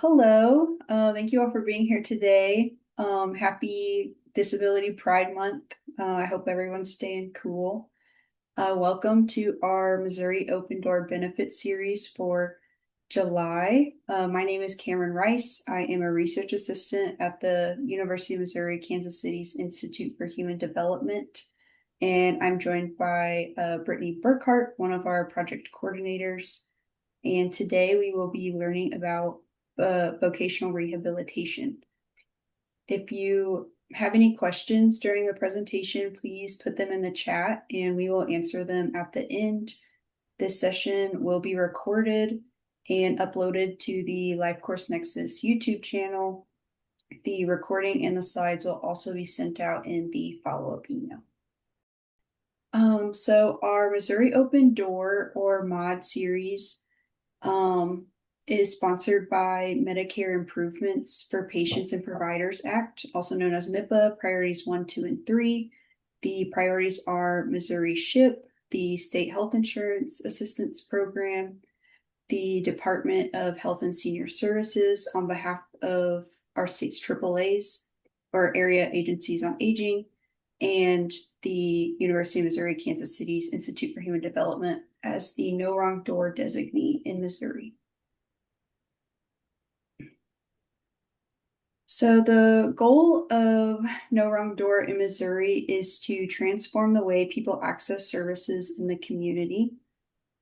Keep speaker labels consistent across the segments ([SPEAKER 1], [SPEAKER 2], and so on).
[SPEAKER 1] Hello, thank you all for being here today. Happy Disability Pride Month. I hope everyone's staying cool. Welcome to our Missouri Open Door Benefit Series for July. My name is Cameron Rice. I am a research assistant at the University of Missouri Kansas City's Institute for Human Development. And I'm joined by Brittany Burkhart, one of our project coordinators. And today we will be learning about vocational rehabilitation. If you have any questions during the presentation, please put them in the chat and we will answer them at the end. This session will be recorded and uploaded to the Life Course Nexus YouTube channel. The recording and the slides will also be sent out in the follow-up email. So our Missouri Open Door or MOD series is sponsored by Medicare Improvements for Patients and Providers Act, also known as MIPA, Priorities 1, 2, and 3. The priorities are Missouri SHIP, the State Health Insurance Assistance Program, the Department of Health and Senior Services on behalf of our state's AAAs, or Area Agencies on Aging, and the University of Missouri Kansas City's Institute for Human Development as the No Wrong Door designee in Missouri. So the goal of No Wrong Door in Missouri is to transform the way people access services in the community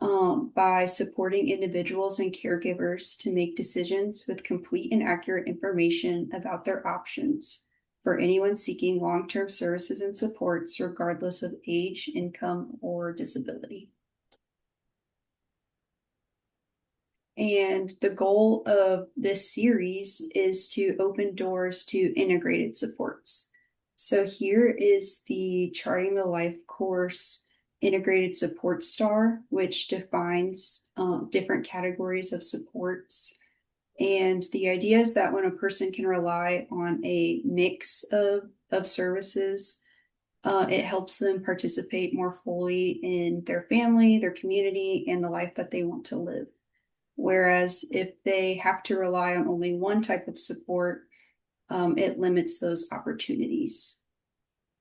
[SPEAKER 1] by supporting individuals and caregivers to make decisions with complete and accurate information about their options for anyone seeking long-term services and supports regardless of age, income, or disability. And the goal of this series is to open doors to integrated supports. So here is the Charting the Life course integrated support star, which defines different categories of supports. And the idea is that when a person can rely on a mix of services, it helps them participate more fully in their family, their community, and the life that they want to live. Whereas if they have to rely on only one type of support, it limits those opportunities.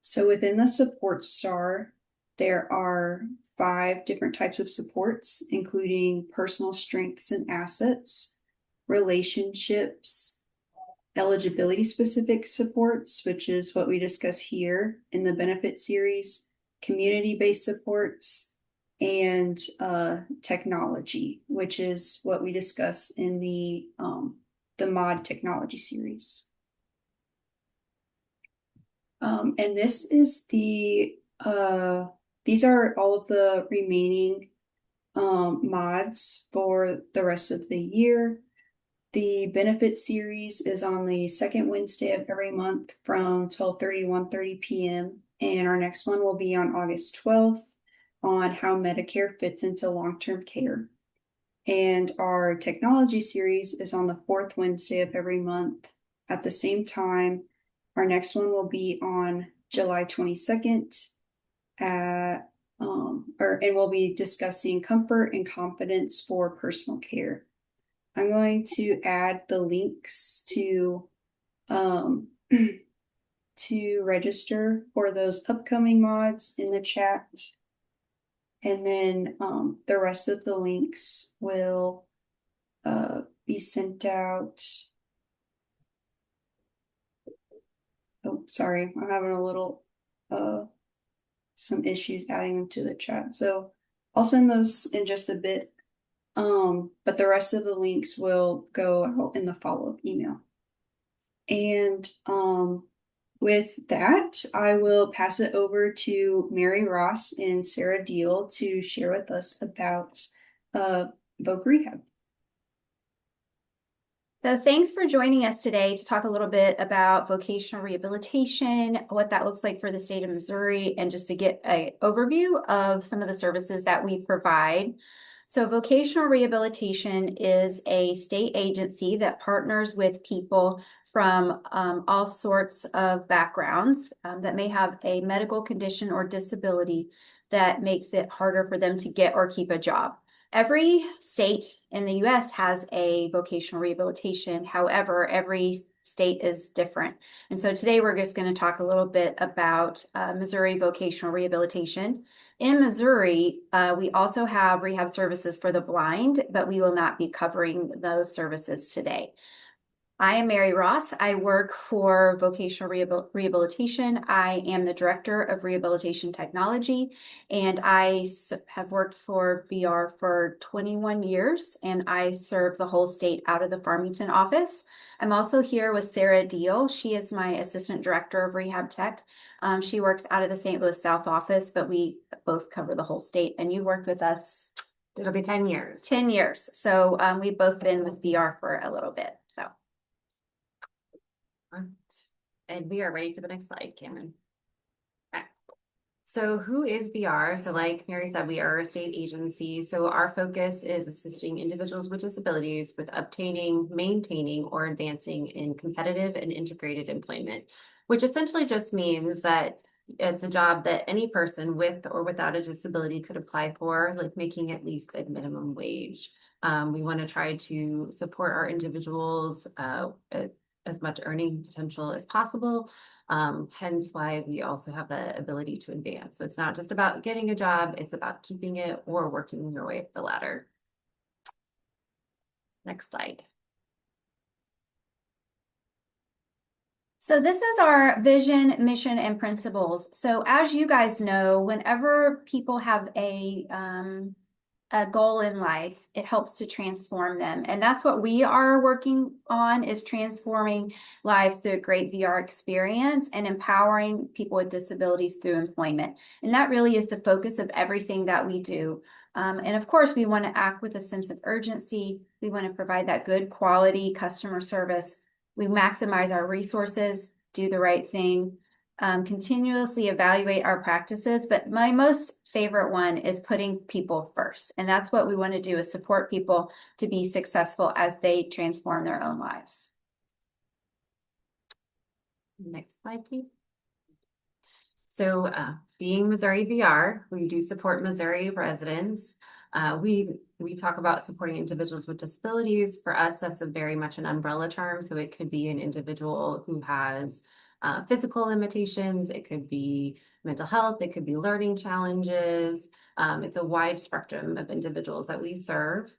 [SPEAKER 1] So within the support star, there are 5 different types of supports, including personal strengths and assets, relationships, eligibility specific supports, which is what we discuss here in the benefit series, community-based supports, and technology, which is what we discuss in the MOD technology series. And this is these are all of the remaining mods for the rest of the year. The benefit series is on the second Wednesday of every month from 12:30 to 1:30 p.m. And our next one will be on August 12th on how Medicare fits into long-term care. And our technology series is on the fourth Wednesday of every month at the same time. Our next one will be on July 22nd and we'll be discussing comfort and confidence for personal care. I'm going to add the links to to register for those upcoming mods in the chat. And then the rest of the links will be sent out. Oh, sorry, I'm having a little some issues adding them to the chat. So I'll send those in just a bit. But the rest of the links will go out in the follow-up email. And with that, I will pass it over to Mary Ross and Sarah Deal to share with us about Voc Rehab.
[SPEAKER 2] So thanks for joining us today to talk a little bit about vocational rehabilitation, what that looks like for the state of Missouri, and just to get an overview of some of the services that we provide. So vocational rehabilitation is a state agency that partners with people from all sorts of backgrounds that may have a medical condition or disability that makes it harder for them to get or keep a job. Every state in the US has a vocational rehabilitation. However, every state is different. And so today we're just going to talk a little bit about Missouri vocational rehabilitation. In Missouri, we also have rehab services for the blind, but we will not be covering those services today. I am Mary Ross. I work for Vocational Rehabilitation. I am the Director of Rehabilitation Technology, and I have worked for VR for 21 years, and I serve the whole state out of the Farmington office. I'm also here with Sarah Deal. She is my Assistant Director of Rehab Tech. She works out of the St. Louis South office, but we both cover the whole state, and you worked with us
[SPEAKER 3] It'll be 10 years.
[SPEAKER 2] 10 years. So we've both been with VR for a little bit. So.
[SPEAKER 3] Right. And we are ready for the next slide, Cameron. Okay. So who is VR? So like Mary said, we are a state agency. So our focus is assisting individuals with disabilities with obtaining, maintaining, or advancing in competitive and integrated employment, which essentially just means that it's a job that any person with or without a disability could apply for, like making at least a minimum wage. We want to try to support our individuals as much earning potential as possible. Hence why we also have the ability to advance. So it's not just about getting a job, it's about keeping it or working your way up the ladder. Next slide.
[SPEAKER 2] So this is our vision, mission, and principles. So as you guys know, whenever people have a goal in life, it helps to transform them. And that's what we are working on, is transforming lives through a great VR experience and empowering people with disabilities through employment. And that really is the focus of everything that we do. And of course, we want to act with a sense of urgency. We want to provide that good quality customer service. We maximize our resources, do the right thing, continuously evaluate our practices. But my most favorite one is putting people first. And that's what we want to do, is support people to be successful as they transform their own lives.
[SPEAKER 3] Next slide, please. So being Missouri VR, we do support Missouri residents. We talk about supporting individuals with disabilities. For us, that's a very much an umbrella term. So it could be an individual who has physical limitations. It could be mental health. It could be learning challenges. It's a wide spectrum of individuals that we serve.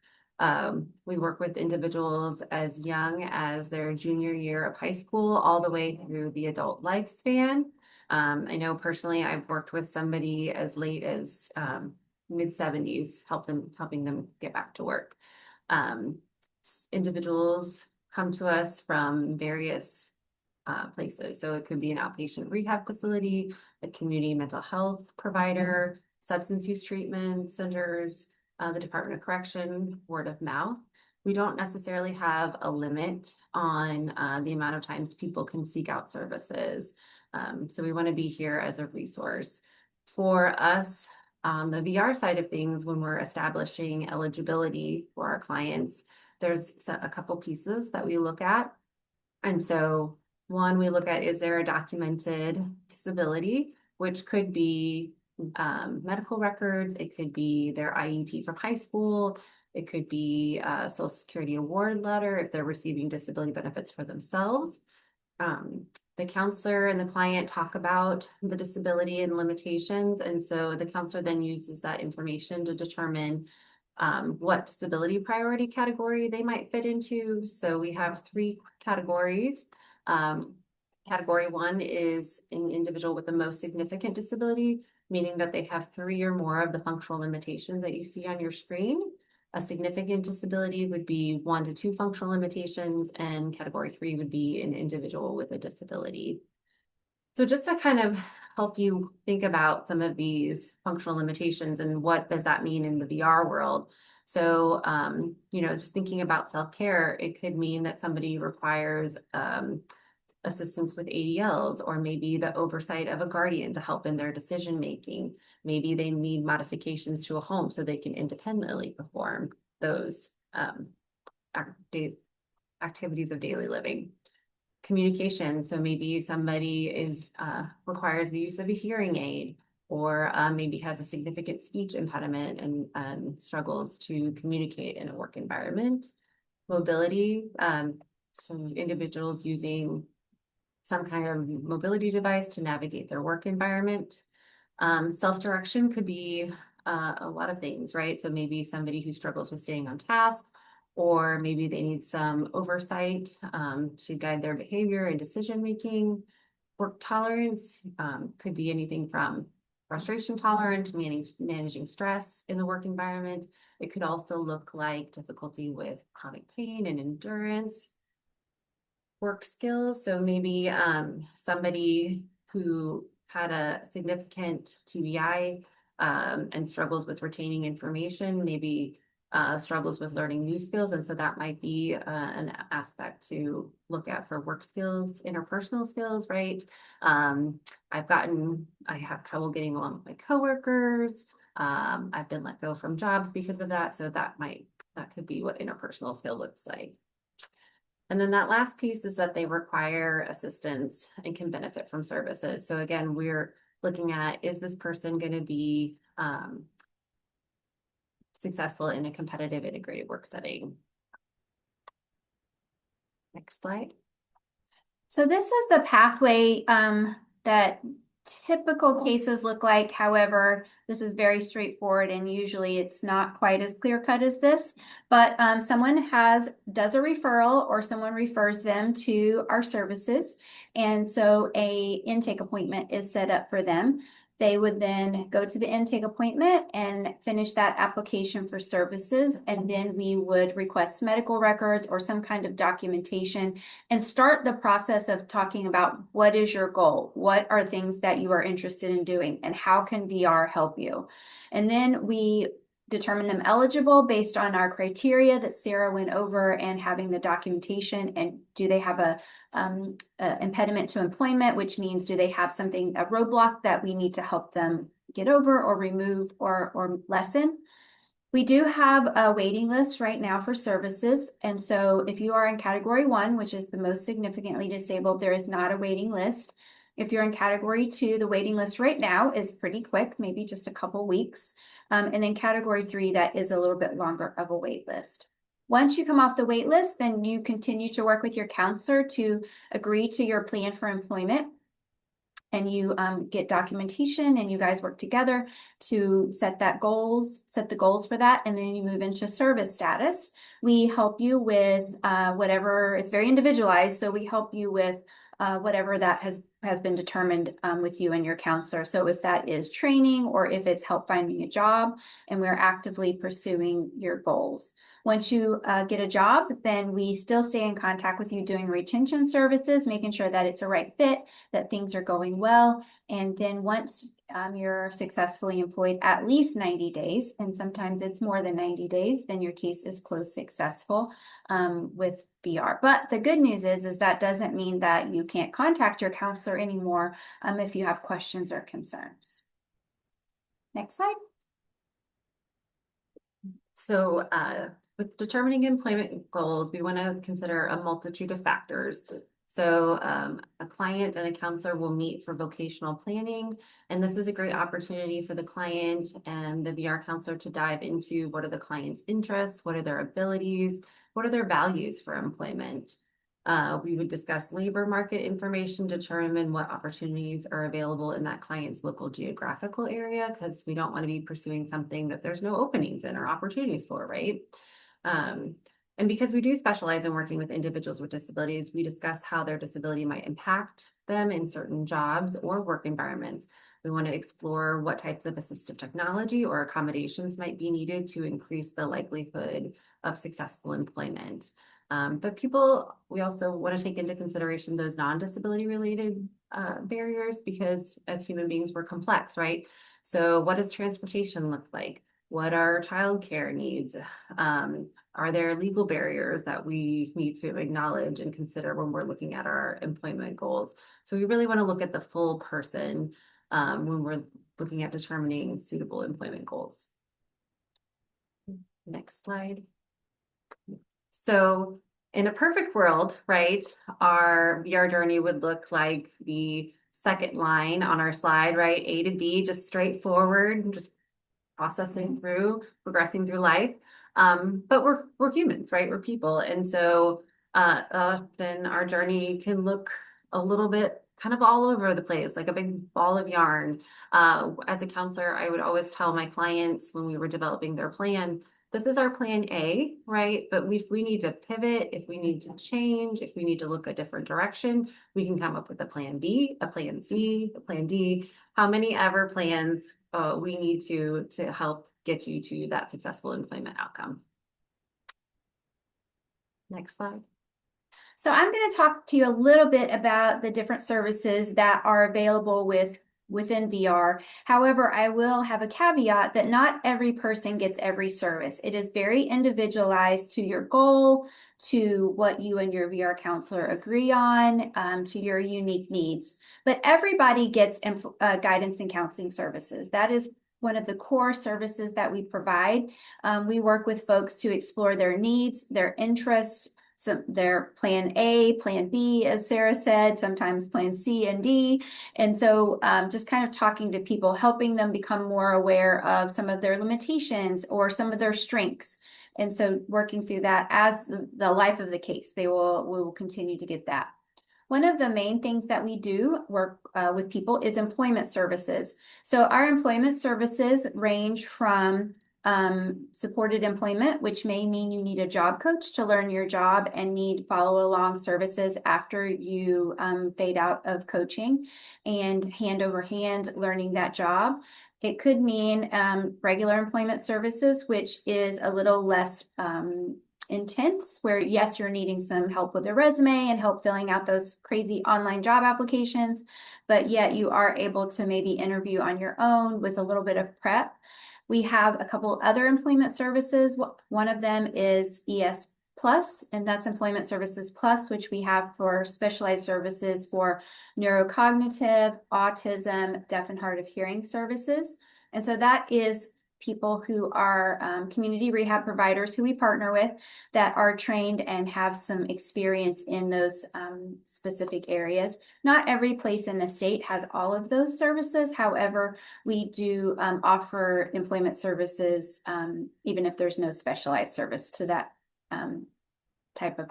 [SPEAKER 3] We work with individuals as young as their junior year of high school, all the way through the adult lifespan. I know personally, I've worked with somebody as late as mid-70s, helping them get back to work. Individuals come to us from various places. So it could be an outpatient rehab facility, a community mental health provider, substance use treatment centers, the Department of Correction, word of mouth. We don't necessarily have a limit on the amount of times people can seek out services. So we want to be here as a resource. For us, on the VR side of things, when we're establishing eligibility for our clients, there's a couple pieces that we look at. And so one, we look at, is there a documented disability, which could be medical records, it could be their IEP from high school, it could be a Social Security award letter if they're receiving disability benefits for themselves. The counselor and the client talk about the disability and limitations. And so the counselor then uses that information to determine what disability priority category they might fit into. So we have 3 categories. Category 1 is an individual with the most significant disability, meaning that they have 3 or more of the functional limitations that you see on your screen. A significant disability would be 1 to 2 functional limitations, and category 3 would be an individual with a disability. So just to kind of help you think about some of these functional limitations and what does that mean in the VR world. So, just thinking about self-care, it could mean that somebody requires assistance with ADLs, or maybe the oversight of a guardian to help in their decision making. Maybe they need modifications to a home so they can independently perform those activities of daily living. Communication, so maybe somebody requires the use of a hearing aid. or maybe has a significant speech impediment and struggles to communicate in a work environment. Mobility, so individuals using some kind of mobility device to navigate their work environment. Self-direction could be a lot of things, right? So maybe somebody who struggles with staying on task, or maybe they need some oversight to guide their behavior and decision making. Work tolerance could be anything from frustration tolerant to managing stress in the work environment. It could also look like difficulty with chronic pain and endurance. Work skills, so maybe somebody who had a significant TBI and struggles with retaining information, maybe struggles with learning new skills. And so that might be an aspect to look at for work skills, interpersonal skills, right? I have trouble getting along with my coworkers. I've been let go from jobs because of that. So that could be what interpersonal skill looks like. And then that last piece is that they require assistance and can benefit from services. So again, we're looking at, is this person going to be successful in a competitive integrated work setting? Next slide.
[SPEAKER 2] So this is the pathway that typical cases look like. However, this is very straightforward, and usually it's not quite as clear cut as this. But someone does a referral, or someone refers them to our services, and so a intake appointment is set up for them. They would then go to the intake appointment and finish that application for services, and then we would request medical records or some kind of documentation and start the process of talking about what is your goal? What are things that you are interested in doing, and how can VR help you? And then we determine them eligible based on our criteria that Sarah went over, and having the documentation, and do they have a impediment to employment, which means do they have a roadblock that we need to help them get over or remove or lessen. We do have a waiting list right now for services. And so if you are in category 1, which is the most significantly disabled, there is not a waiting list. If you're in category 2, the waiting list right now is pretty quick, maybe just a couple weeks. And then category 3, that is a little bit longer of a wait list. Once you come off the wait list, then you continue to work with your counselor to agree to your plan for employment. And you get documentation, and you guys work together to set the goals for that. And then you move into service status. We help you with whatever, it's very individualized. So we help you with whatever that has been determined with you and your counselor. So if that is training, or if it's help finding a job, and we're actively pursuing your goals. Once you get a job, then we still stay in contact with you doing retention services, making sure that it's a right fit, that things are going well. And then once you're successfully employed at least 90 days, and sometimes it's more than 90 days, then your case is closed successful with VR. But the good news is that doesn't mean that you can't contact your counselor anymore if you have questions or concerns. Next slide.
[SPEAKER 3] So with determining employment goals, we want to consider a multitude of factors. So a client and a counselor will meet for vocational planning, and this is a great opportunity for the client and the VR counselor to dive into what are the client's interests, what are their abilities, what are their values for employment. We would discuss labor market information, determine what opportunities are available in that client's local geographical area, because we don't want to be pursuing something that there's no openings in or opportunities for, right? And because we do specialize in working with individuals with disabilities, we discuss how their disability might impact them in certain jobs or work environments. We want to explore what types of assistive technology or accommodations might be needed to increase the likelihood of successful employment. But we also want to take into consideration those non-disability related barriers, because as human beings, we're complex, right? So what does transportation look like? What are childcare needs? Are there legal barriers that we need to acknowledge and consider when we're looking at our employment goals? So we really want to look at the full person when we're looking at determining suitable employment goals. Next slide. So in a perfect world, right, our VR journey would look like the second line on our slide, right? A to B, just straightforward, and just processing through, progressing through life. But we're humans, right? We're people. And so often our journey can look a little bit kind of all over the place, like a big ball of yarn. As a counselor, I would always tell my clients when we were developing their plan, this is our plan A, right? But if we need to pivot, if we need to change, if we need to look a different direction, we can come up with a plan B, a plan C, a plan D, how many ever plans we need to help get you to that successful employment outcome. Next slide.
[SPEAKER 2] So I'm going to talk to you a little bit about the different services that are available within VR. However, I will have a caveat that not every person gets every service. It is very individualized to your goal, to what you and your VR counselor agree on, to your unique needs. But everybody gets guidance and counseling services. That is one of the core services that we provide. We work with folks to explore their needs, their interests, their plan A, plan B, as Sarah said, sometimes plan C and D. And so just kind of talking to people, helping them become more aware of some of their limitations or some of their strengths. And so working through that as the life of the case, we will continue to get that. One of the main things that we do work with people is employment services. So our employment services range from supported employment, which may mean you need a job coach to learn your job and need follow along services after you fade out of coaching and hand over hand learning that job. It could mean regular employment services, which is a little less intense, where yes, you're needing some help with a resume and help filling out those crazy online job applications, but yet you are able to maybe interview on your own with a little bit of prep. We have a couple other employment services. One of them is ES Plus, and that's Employment Services Plus, which we have for specialized services for neurocognitive, autism, deaf and hard of hearing services. And so that is people who are community rehab providers who we partner with that are trained and have some experience in those specific areas. Not every place in the state has all of those services. However, we do offer employment services even if there's no specialized service to that type of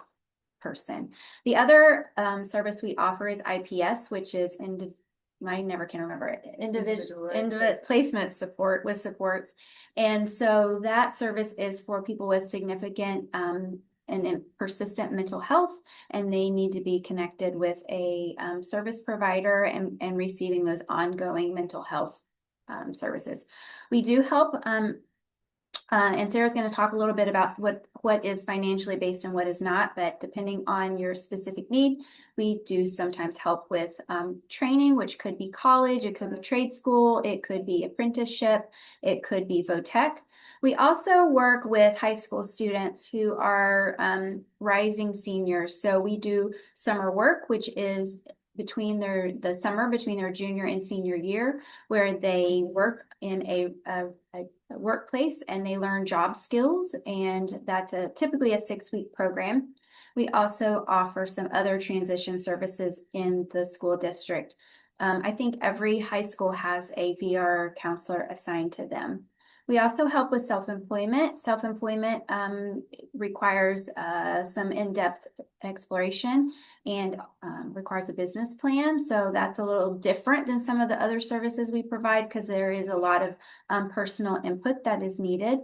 [SPEAKER 2] person. The other service we offer is IPS, which is I never can remember it. Individual placement support with supports. And so that service is for people with significant and persistent mental health, and they need to be connected with a service provider and receiving those ongoing mental health services. We do help and Sarah's going to talk a little bit about what is financially based and what is not, but depending on your specific need, we do sometimes help with training, which could be college, it could be trade school, it could be apprenticeship, it could be VOTEC. We also work with high school students who are rising seniors. So we do summer work, which is between the summer between their junior and senior year, where they work in a workplace and they learn job skills, and that's typically a 6-week program. We also offer some other transition services in the school district. I think every high school has a VR counselor assigned to them. We also help with self-employment. Self-employment requires some in-depth exploration and requires a business plan. So that's a little different than some of the other services we provide because there is a lot of personal input that is needed.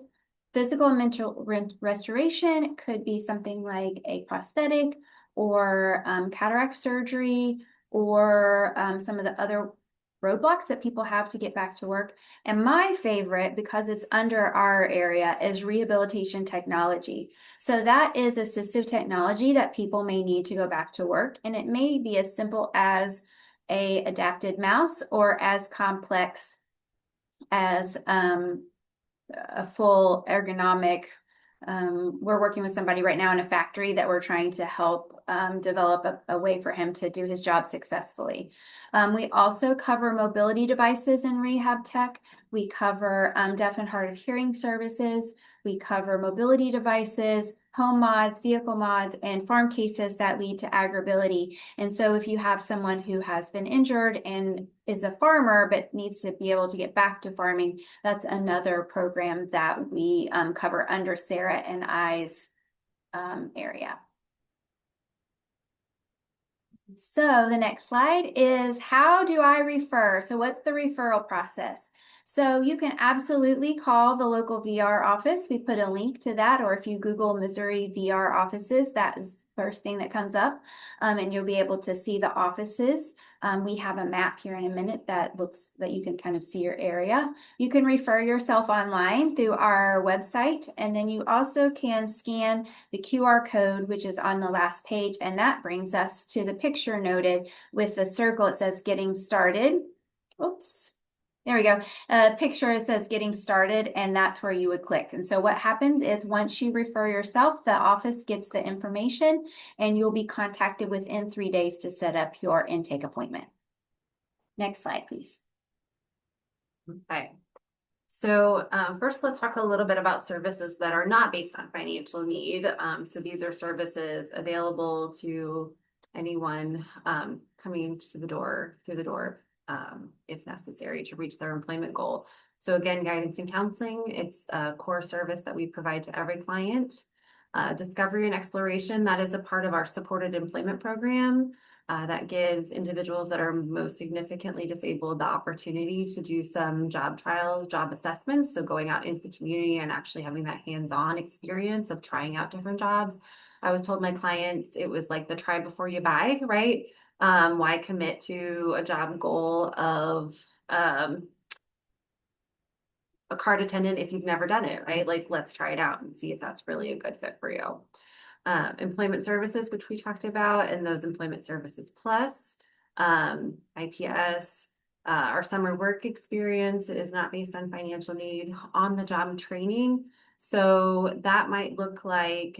[SPEAKER 2] Physical and mental restoration could be something like a prosthetic or cataract surgery or some of the other roadblocks that people have to get back to work. And my favorite, because it's under our area, is rehabilitation technology. So that is assistive technology that people may need to go back to work. And it may be as simple as a adapted mouse or as complex as a full ergonomic. We're working with somebody right now in a factory that we're trying to help develop a way for him to do his job successfully. We also cover mobility devices in rehab tech. We cover deaf and hard of hearing services. We cover mobility devices, home mods, vehicle mods, and farm cases that lead to agribility. And so if you have someone who has been injured and is a farmer but needs to be able to get back to farming, that's another program that we cover under Sarah and I's area. So the next slide is how do I refer? So what's the referral process? So you can absolutely call the local VR office. We put a link to that, or if you Google Missouri VR offices, that is the first thing that comes up, and you'll be able to see the offices. We have a map here in a minute that looks that you can kind of see your area. You can refer yourself online through our website, and then you also can scan the QR code, which is on the last page, and that brings us to the picture noted with the circle. It says getting started. Oops. There we go. A picture it says getting started, and that's where you would click. And so what happens is once you refer yourself, the office gets the information and you'll be contacted within 3 days to set up your intake appointment. Next slide, please.
[SPEAKER 3] Okay. So first, let's talk a little bit about services that are not based on financial need. So these are services available to anyone coming to the door, through the door, if necessary, to reach their employment goal. So again, guidance and counseling, it's a core service that we provide to every client. Discovery and exploration, that is a part of our supported employment program. That gives individuals that are most significantly disabled the opportunity to do some job trials, job assessments. So going out into the community and actually having that hands-on experience of trying out different jobs. I was told my clients, it was like the try before you buy, right? Why commit to a job goal of a cart attendant if you've never done it, right? Like, let's try it out and see if that's really a good fit for you. Employment services, which we talked about, and those employment services plus IPS. Our summer work experience is not based on financial need. On the job training. So that might look like,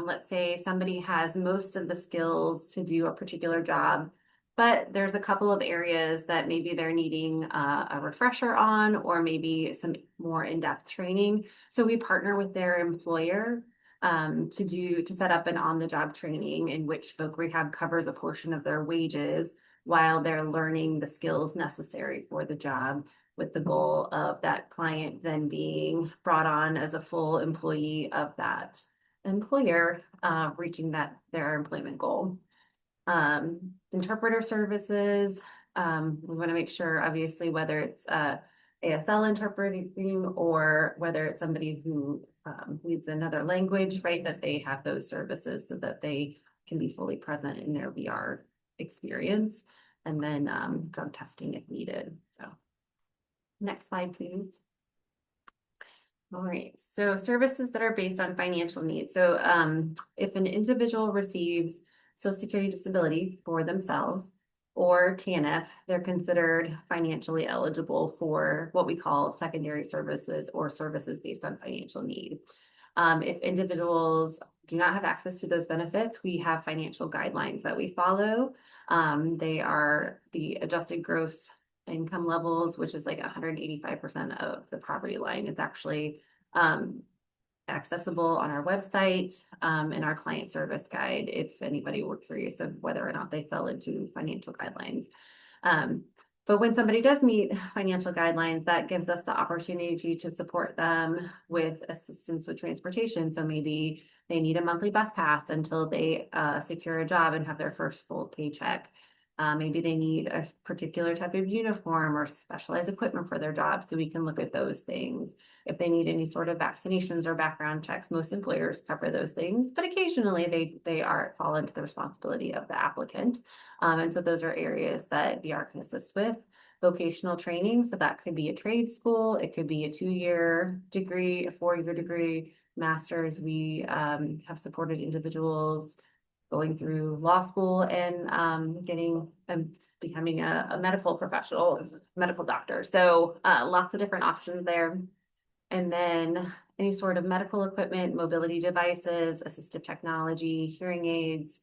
[SPEAKER 3] let's say somebody has most of the skills to do a particular job, but there's a couple of areas that maybe they're needing a refresher on, or maybe some more in-depth training. So we partner with their employer to set up an on-the-job training in which Voc Rehab covers a portion of their wages while they're learning the skills necessary for the job, with the goal of that client then being brought on as a full employee of that employer, reaching their employment goal. Interpreter services, we want to make sure, obviously, whether it's ASL interpreting or whether it's somebody who needs another language, right, that they have those services so that they can be fully present in their VR experience, and then drug testing if needed. So next slide, please. All right, so services that are based on financial needs. So if an individual receives Social Security disability for themselves or TANF, they're considered financially eligible for what we call secondary services or services based on financial need. If individuals do not have access to those benefits, we have financial guidelines that we follow. They are the adjusted gross income levels, which is like 185% of the poverty line. It's actually accessible on our website in our client service guide if anybody were curious of whether or not they fell into financial guidelines. But when somebody does meet financial guidelines, that gives us the opportunity to support them with assistance with transportation. So maybe they need a monthly bus pass until they secure a job and have their first full paycheck. Maybe they need a particular type of uniform or specialized equipment for their job, so we can look at those things. If they need any sort of vaccinations or background checks, most employers cover those things, but occasionally they fall into the responsibility of the applicant. And so those are areas that VR can assist with. Vocational training, so that could be a trade school, it could be a 2-year degree, a 4-year degree, master's. We have supported individuals going through law school and becoming a medical professional, medical doctor. So lots of different options there. And then any sort of medical equipment, mobility devices, assistive technology, hearing aids,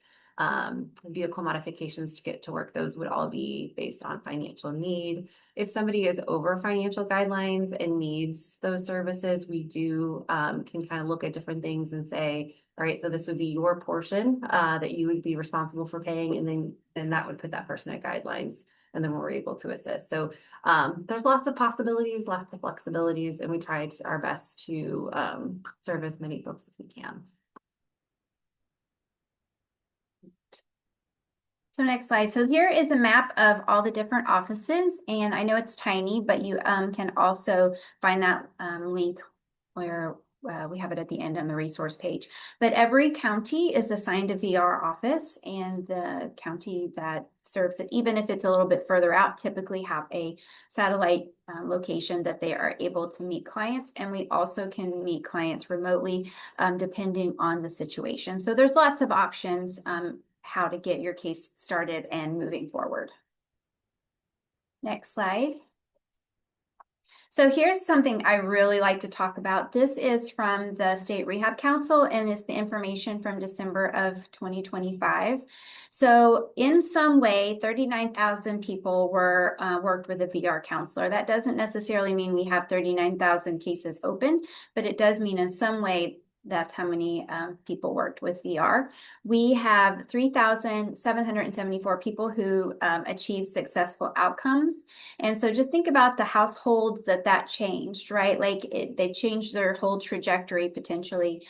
[SPEAKER 3] vehicle modifications to get to work, those would all be based on financial need. If somebody is over financial guidelines and needs those services, we do can kind of look at different things and say, all right, so this would be your portion that you would be responsible for paying, and then that would put that person at guidelines, and then we're able to assist. So there's lots of possibilities, lots of flexibilities, and we tried our best to serve as many folks as we can.
[SPEAKER 2] So next slide. So here is a map of all the different offices, and I know it's tiny, but you can also find that link where we have it at the end on the resource page. But every county is assigned a VR office, and the county that serves it, even if it's a little bit further out, typically have a satellite location that they are able to meet clients. And we also can meet clients remotely depending on the situation. So there's lots of options how to get your case started and moving forward. Next slide. So here's something I really like to talk about. This is from the State Rehab Council, and it's the information from December of 2025. So in some way, 39,000 people were worked with a VR counselor. That doesn't necessarily mean we have 39,000 cases open, but it does mean in some way that's how many people worked with VR. We have 3,774 people who achieved successful outcomes. And so just think about the households that changed, right? Like they changed their whole trajectory potentially,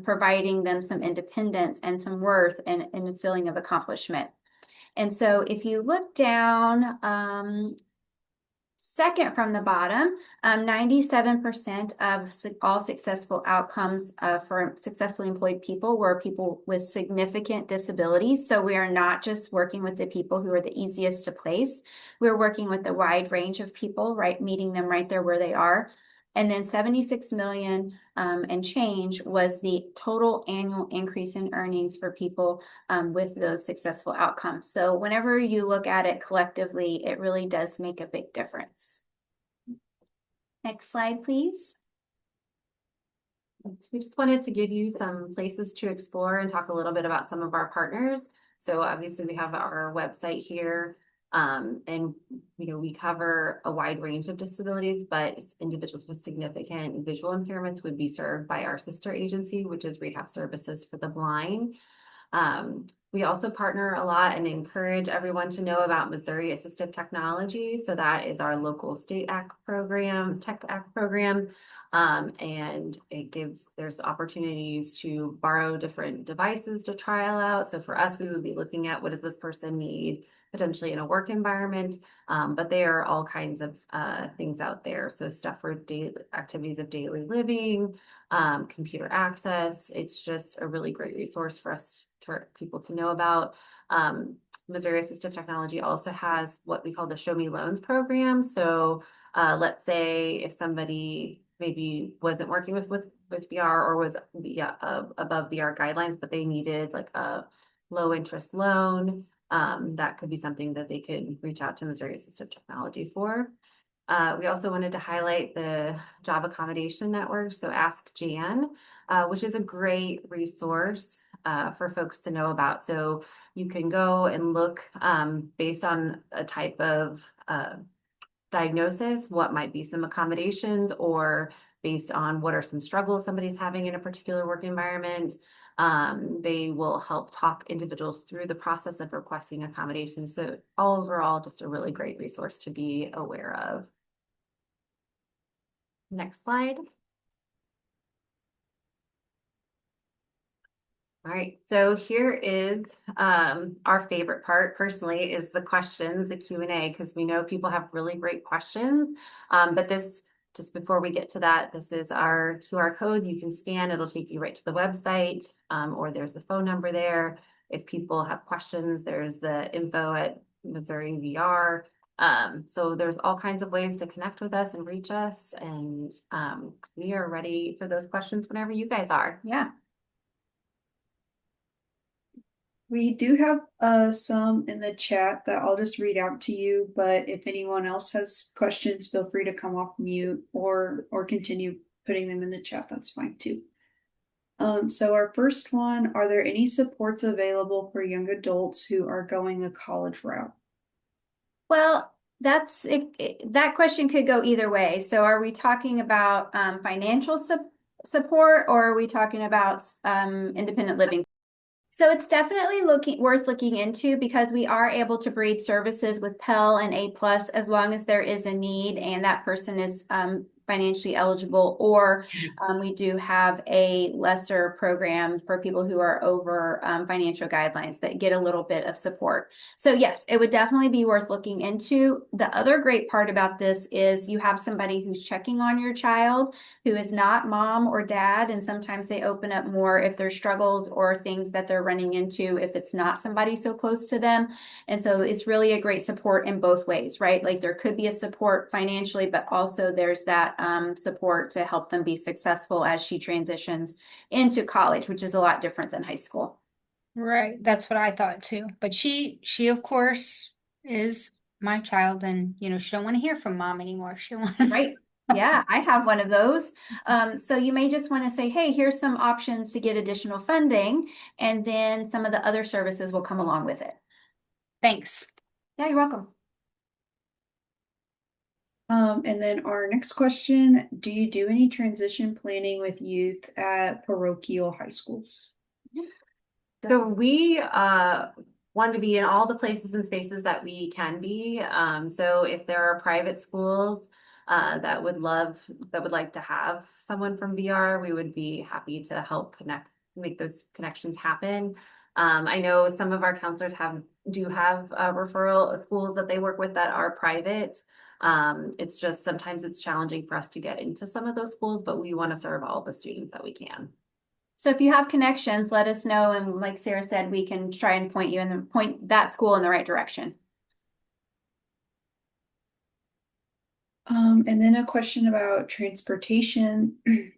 [SPEAKER 2] providing them some independence and some worth and a feeling of accomplishment. And so if you look down, second from the bottom, 97% of all successful outcomes for successfully employed people were people with significant disabilities. So we are not just working with the people who are the easiest to place. We're working with a wide range of people, right, meeting them right there where they are. And then 76 million and change was the total annual increase in earnings for people with those successful outcomes. So whenever you look at it collectively, it really does make a big difference. Next slide, please.
[SPEAKER 3] We just wanted to give you some places to explore and talk a little bit about some of our partners. So obviously we have our website here, and we cover a wide range of disabilities, but individuals with significant visual impairments would be served by our sister agency, which is Rehab Services for the Blind. We also partner a lot and encourage everyone to know about Missouri Assistive Technology. So that is our local state act program, tech act program. And there's opportunities to borrow different devices to trial out. So for us, we would be looking at what does this person need potentially in a work environment, but there are all kinds of things out there. So stuff for daily activities of daily living, computer access. It's just a really great resource for people to know about. Missouri Assistive Technology also has what we call the Show Me Loans program. So let's say if somebody maybe wasn't working with VR or was above VR guidelines, but they needed like a low interest loan, that could be something that they could reach out to Missouri Assistive Technology for. We also wanted to highlight the Job Accommodation Network, so Ask Jan, which is a great resource for folks to know about. So you can go and look based on a type of diagnosis, what might be some accommodations, or based on what are some struggles somebody's having in a particular work environment. They will help talk individuals through the process of requesting accommodations. So overall, just a really great resource to be aware of. Next slide. All right, so here is our favorite part personally is the questions, the Q&A, because we know people have really great questions. But this, just before we get to that, this is our QR code. You can scan, it'll take you right to the website, or there's the phone number there. If people have questions, there's the info at Missouri VR. So there's all kinds of ways to connect with us and reach us. And we are ready for those questions whenever you guys are.
[SPEAKER 2] Yeah.
[SPEAKER 1] We do have some in the chat that I'll just read out to you, but if anyone else has questions, feel free to come off mute or continue putting them in the chat. That's fine too. So our first one, are there any supports available for young adults who are going the college route?
[SPEAKER 2] Well, that's that question could go either way. So are we talking about financial support, or are we talking about independent living? So it's definitely worth looking into because we are able to breed services with Pell and A plus as long as there is a need and that person is financially eligible, or we do have a lesser program for people who are over financial guidelines that get a little bit of support. So yes, it would definitely be worth looking into. The other great part about this is you have somebody who's checking on your child who is not mom or dad, and sometimes they open up more if there's struggles or things that they're running into if it's not somebody so close to them. And so it's really a great support in both ways, right? Like there could be a support financially, but also there's that support to help them be successful as she transitions into college, which is a lot different than high school.
[SPEAKER 4] Right, that's what I thought too. But she of course is my child, and she don't want to hear from mom anymore. She wants.
[SPEAKER 2] Right. Yeah, I have one of those. So you may just want to say, hey, here's some options to get additional funding, and then some of the other services will come along with it.
[SPEAKER 4] Thanks.
[SPEAKER 2] Yeah, you're welcome.
[SPEAKER 1] And then our next question, do you do any transition planning with youth at parochial high schools?
[SPEAKER 3] So we want to be in all the places and spaces that we can be. So if there are private schools that would like to have someone from VR, we would be happy to help make those connections happen. I know some of our counselors do have referral schools that they work with that are private. It's just sometimes it's challenging for us to get into some of those schools, but we want to serve all the students that we can.
[SPEAKER 2] So if you have connections, let us know. And like Sarah said, we can try and point that school in the right direction.
[SPEAKER 1] And then a question about transportation.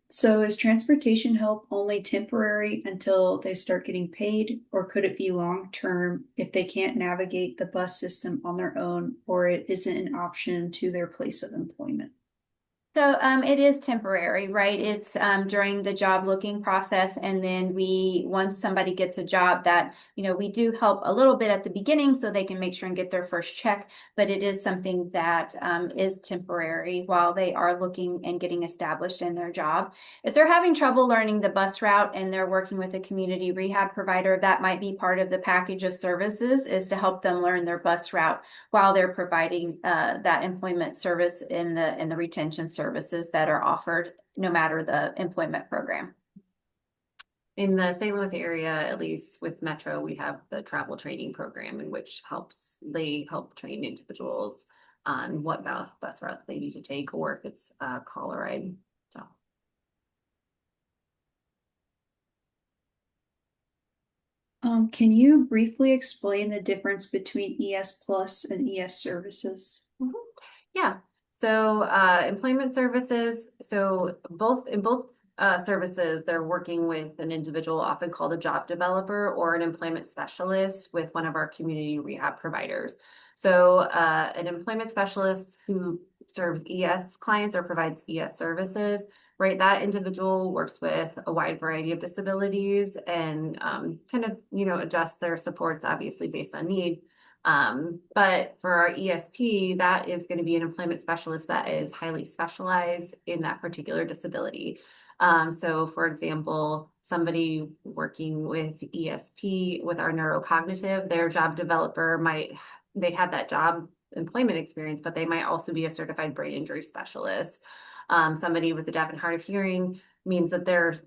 [SPEAKER 1] So is transportation help only temporary until they start getting paid, or could it be long term if they can't navigate the bus system on their own, or it isn't an option to their place of employment?
[SPEAKER 2] So it is temporary, right? It's during the job looking process. And then once somebody gets a job that, we do help a little bit at the beginning so they can make sure and get their first check. But it is something that is temporary while they are looking and getting established in their job. If they're having trouble learning the bus route and they're working with a community rehab provider, that might be part of the package of services is to help them learn their bus route while they're providing that employment service in the retention services that are offered no matter the employment program.
[SPEAKER 3] In the St. Louis area, at least with Metro, we have the travel training program in which they help train individuals on what bus routes they need to take or if it's a call or ride. So.
[SPEAKER 1] Can you briefly explain the difference between ES Plus and ES services?
[SPEAKER 3] Yeah. So employment services, so in both services, they're working with an individual often called a job developer or an employment specialist with one of our community rehab providers. So an employment specialist who serves ES clients or provides ES services, right? That individual works with a wide variety of disabilities and kind of, adjust their supports obviously based on need. But for our ESP, that is going to be an employment specialist that is highly specialized in that particular disability. So for example, somebody working with ESP with our neurocognitive, their job developer they have that job employment experience, but they might also be a certified brain injury specialist. Somebody with a deaf and hard of hearing means that they're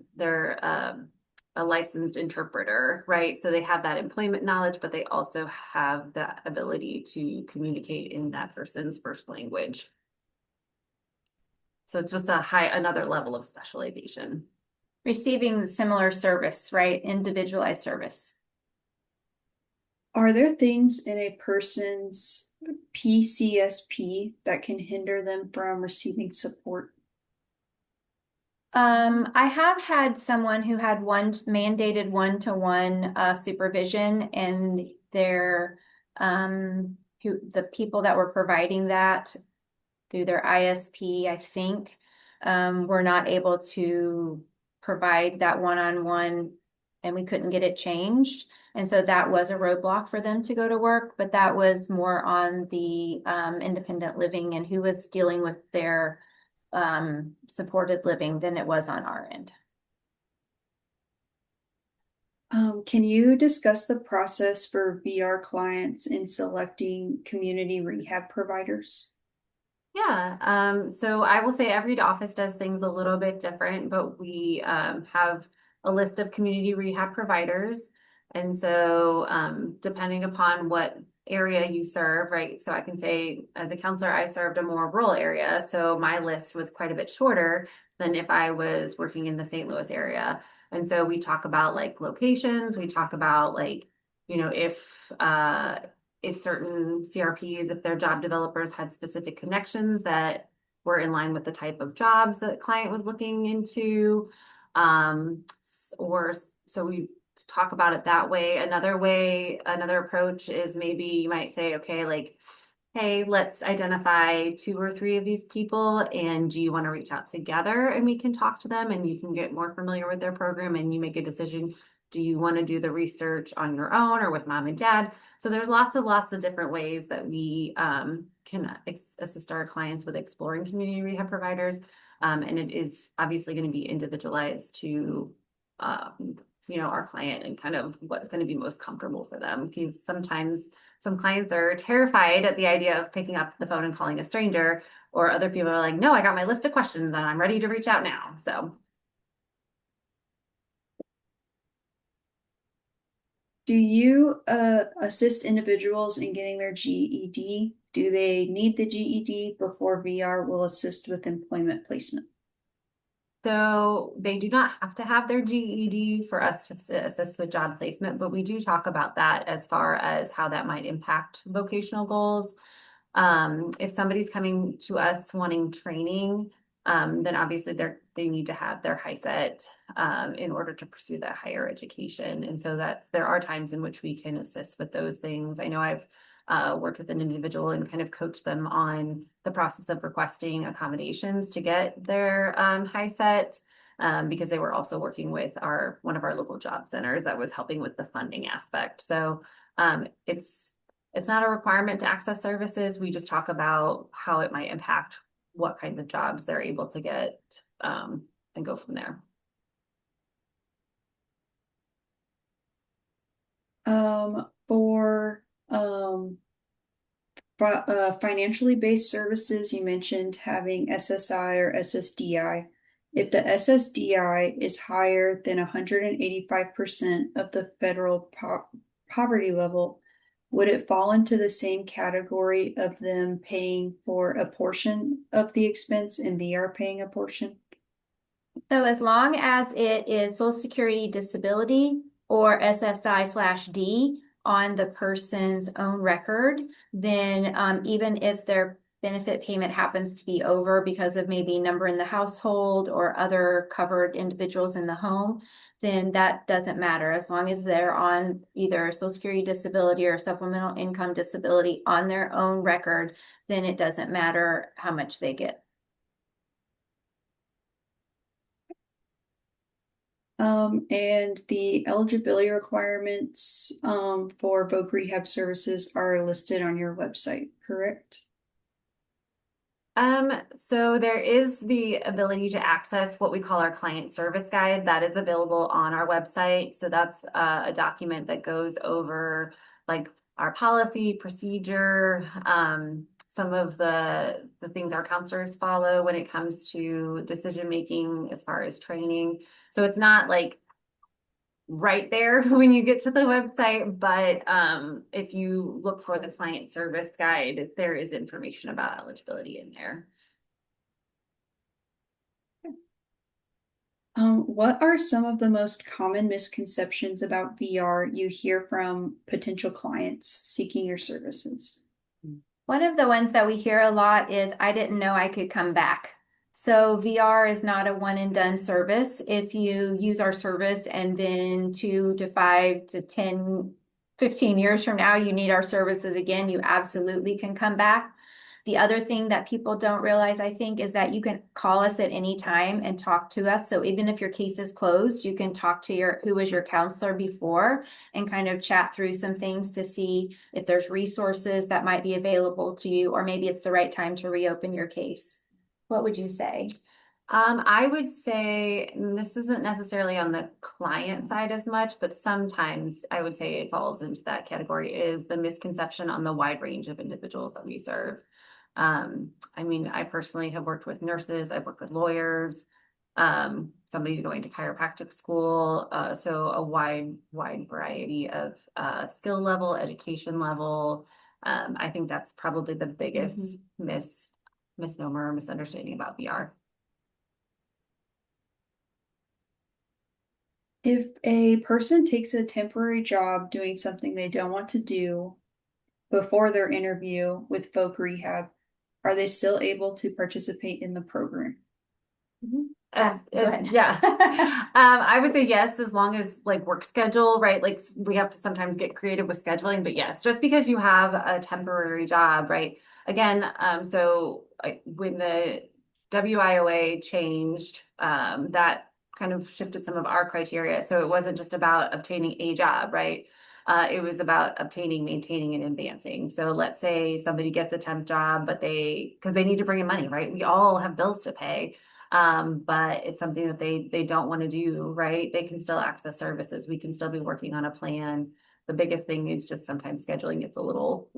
[SPEAKER 3] a licensed interpreter, right? So they have that employment knowledge, but they also have the ability to communicate in that person's first language. So it's just another level of specialization.
[SPEAKER 2] Receiving similar service, right? Individualized service.
[SPEAKER 1] Are there things in a person's PCSP that can hinder them from receiving support?
[SPEAKER 2] I have had someone who had mandated one-to-one supervision, and the people that were providing that through their ISP, I think, were not able to provide that one-on-one and we couldn't get it changed. And so that was a roadblock for them to go to work, but that was more on the independent living and who was dealing with their supported living than it was on our end.
[SPEAKER 1] Can you discuss the process for VR clients in selecting community rehab providers?
[SPEAKER 3] Yeah, so I will say every office does things a little bit different, but we have a list of community rehab providers. And so depending upon what area you serve, right? So I can say as a counselor, I served a more rural area. So my list was quite a bit shorter than if I was working in the St. Louis area. And so we talk about like locations, we talk about like, you know, if certain CRPs, if their job developers had specific connections that were in line with the type of jobs that the client was looking into. Um, or so we talk about it that way. Another way, another approach is maybe you might say, okay, like, hey, let's identify 2 or 3 of these people, and do you want to reach out together and we can talk to them and you can get more familiar with their program and you make a decision. Do you want to do the research on your own or with mom and dad? So there's lots of different ways that we can assist our clients with exploring community rehab providers. And it is obviously going to be individualized to, our client and kind of what's going to be most comfortable for them. Because sometimes some clients are terrified at the idea of picking up the phone and calling a stranger, or other people are like, no, I got my list of questions and I'm ready to reach out now. So
[SPEAKER 1] Do you assist individuals in getting their GED? Do they need the GED before VR will assist with employment placement?
[SPEAKER 3] So they do not have to have their GED for us to assist with job placement, but we do talk about that as far as how that might impact vocational goals. If somebody's coming to us wanting training, then obviously they need to have their high set in order to pursue that higher education. And so there are times in which we can assist with those things. I know I've worked with an individual and kind of coached them on the process of requesting accommodations to get their high set. Because they were also working with one of our local job centers that was helping with the funding aspect. So it's not a requirement to access services. We just talk about how it might impact what kinds of jobs they're able to get and go from there.
[SPEAKER 1] For financially based services, you mentioned having SSI or SSDI. If the SSDI is higher than 185% of the federal poverty level, would it fall into the same category of them paying for a portion of the expense and VR paying a portion?
[SPEAKER 2] So as long as it is Social Security disability or SSI/D on the person's own record, then even if their benefit payment happens to be over because of maybe number in the household or other covered individuals in the home, then that doesn't matter. As long as they're on either Social Security disability or supplemental income disability on their own record, then it doesn't matter how much they get.
[SPEAKER 1] And the eligibility requirements for voc rehab services are listed on your website, correct?
[SPEAKER 3] So there is the ability to access what we call our client service guide that is available on our website. So that's a document that goes over like our policy, procedure, some of the things our counselors follow when it comes to decision making as far as training. So it's not like right there when you get to the website, but if you look for the client service guide, there is information about eligibility in there.
[SPEAKER 1] What are some of the most common misconceptions about VR you hear from potential clients seeking your services?
[SPEAKER 2] One of the ones that we hear a lot is, I didn't know I could come back. So VR is not a one and done service. If you use our service and then 2 to 5 to 10, 15 years from now, you need our services again, you absolutely can come back. The other thing that people don't realize, I think, is that you can call us at any time and talk to us. So even if your case is closed, you can talk to who was your counselor before and kind of chat through some things to see if there's resources that might be available to you, or maybe it's the right time to reopen your case. What would you say?
[SPEAKER 3] I would say, and this isn't necessarily on the client side as much, but sometimes I would say it falls into that category, is the misconception on the wide range of individuals that we serve. I mean, I personally have worked with nurses, I've worked with lawyers, somebody going to chiropractic school, so a wide variety of skill level, education level. I think that's probably the biggest misnomer or misunderstanding about VR.
[SPEAKER 1] If a person takes a temporary job doing something they don't want to do before their interview with Voc Rehab, are they still able to participate in the program?
[SPEAKER 2] Go ahead.
[SPEAKER 3] Yeah. I would say yes, as long as like work schedule, right? Like we have to sometimes get creative with scheduling, but yes, just because you have a temporary job, right? Again, when the WIOA changed, that kind of shifted some of our criteria. So it wasn't just about obtaining a job, right? It was about obtaining, maintaining, and advancing. So let's say somebody gets a temp job, but because they need to bring in money, right? We all have bills to pay, but it's something that they don't want to do, right? They can still access services. We can still be working on a plan. The biggest thing is just sometimes scheduling gets a little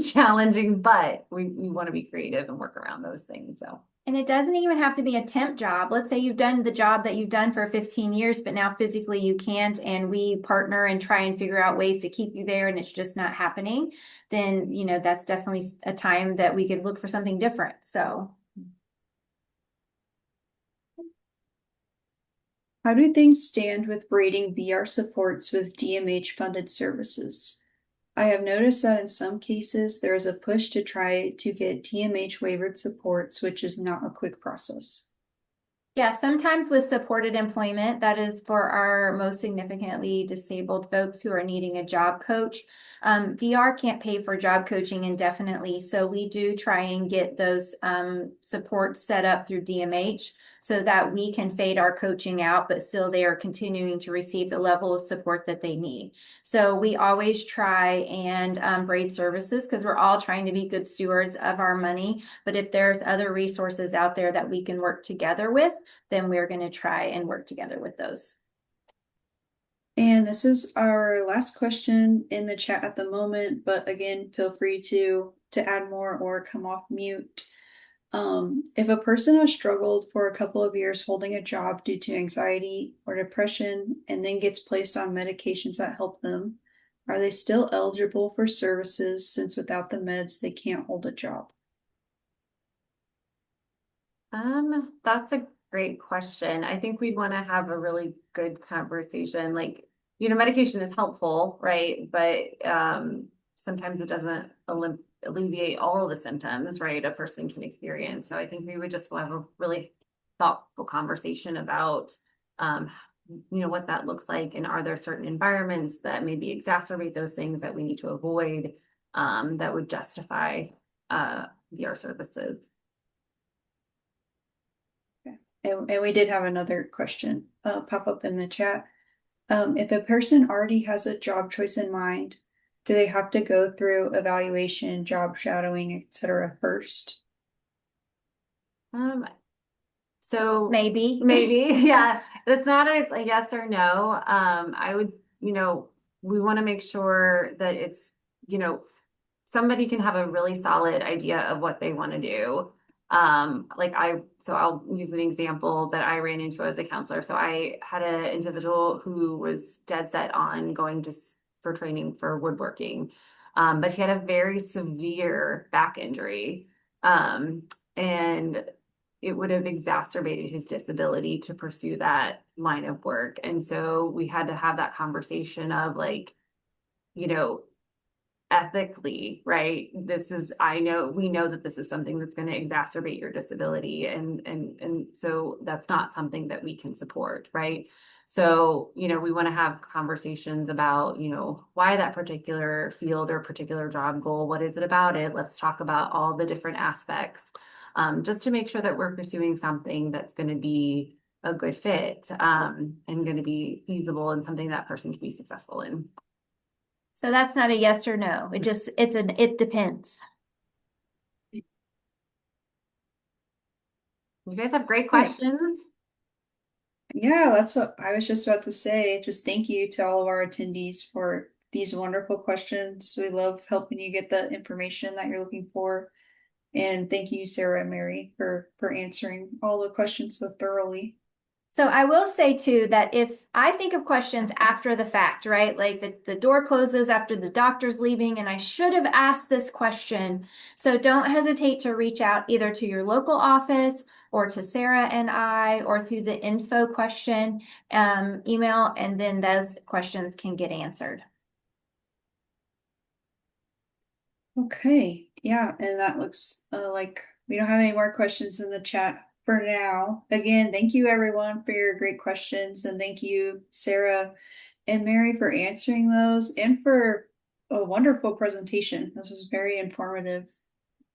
[SPEAKER 3] challenging, but we want to be creative and work around those things. So.
[SPEAKER 2] And it doesn't even have to be a temp job. Let's say you've done the job that you've done for 15 years, but now physically you can't, and we partner and try and figure out ways to keep you there and it's just not happening. Then, that's definitely a time that we could look for something different. So.
[SPEAKER 1] How do things stand with braiding VR supports with DMH funded services? I have noticed that in some cases there is a push to try to get DMH waivered supports, which is not a quick process.
[SPEAKER 2] Yeah, sometimes with supported employment, that is for our most significantly disabled folks who are needing a job coach. VR can't pay for job coaching indefinitely, so we do try and get those supports set up through DMH so that we can fade our coaching out, but still they are continuing to receive the level of support that they need. So we always try and braid services because we're all trying to be good stewards of our money. But if there's other resources out there that we can work together with, then we're going to try and work together with those.
[SPEAKER 1] And this is our last question in the chat at the moment, but again, feel free to add more or come off mute. If a person has struggled for a couple of years holding a job due to anxiety or depression and then gets placed on medications that help them, are they still eligible for services since without the meds they can't hold a job?
[SPEAKER 3] That's a great question. I think we'd want to have a really good conversation. Like, medication is helpful, right? But sometimes it doesn't alleviate all of the symptoms, right? A person can experience. So I think we would just have a really thoughtful conversation about, what that looks like, and are there certain environments that maybe exacerbate those things that we need to avoid, that would justify VR services.
[SPEAKER 1] And we did have another question pop up in the chat. If a person already has a job choice in mind, do they have to go through evaluation, job shadowing, etc. first?
[SPEAKER 3] So
[SPEAKER 2] Maybe.
[SPEAKER 3] yeah. That's not a yes or no. I would, we want to make sure that it's, somebody can have a really solid idea of what they want to do. So I'll use an example that I ran into as a counselor. So I had an individual who was dead set on going just for training for woodworking. But he had a very severe back injury. And it would have exacerbated his disability to pursue that line of work. And so we had to have that conversation of like, you know, ethically, right? We know that this is something that's going to exacerbate your disability. And so that's not something that we can support, right? So, we want to have conversations about, why that particular field or particular job goal, what is it about it? Let's talk about all the different aspects, just to make sure that we're pursuing something that's going to be a good fit, and going to be feasible and something that person can be successful in.
[SPEAKER 2] So that's not a yes or no. It depends.
[SPEAKER 3] You guys have great
[SPEAKER 1] Right.
[SPEAKER 3] questions.
[SPEAKER 1] Yeah, that's what I was just about to say. Just thank you to all of our attendees for these wonderful questions. We love helping you get the information that you're looking for. And thank you, Sarah and Mary, for answering all the questions so thoroughly.
[SPEAKER 2] So I will say too that if I think of questions after the fact, right? Like the door closes after the doctor's leaving, and I should have asked this question. So don't hesitate to reach out either to your local office or to Sarah and I, or through the info question email, and then those questions can get answered.
[SPEAKER 1] Okay, yeah, and that looks like we don't have any more questions in the chat for now. Again, thank you everyone for your great questions, and thank you, Sarah and Mary, for answering those and for a wonderful presentation. This was very informative.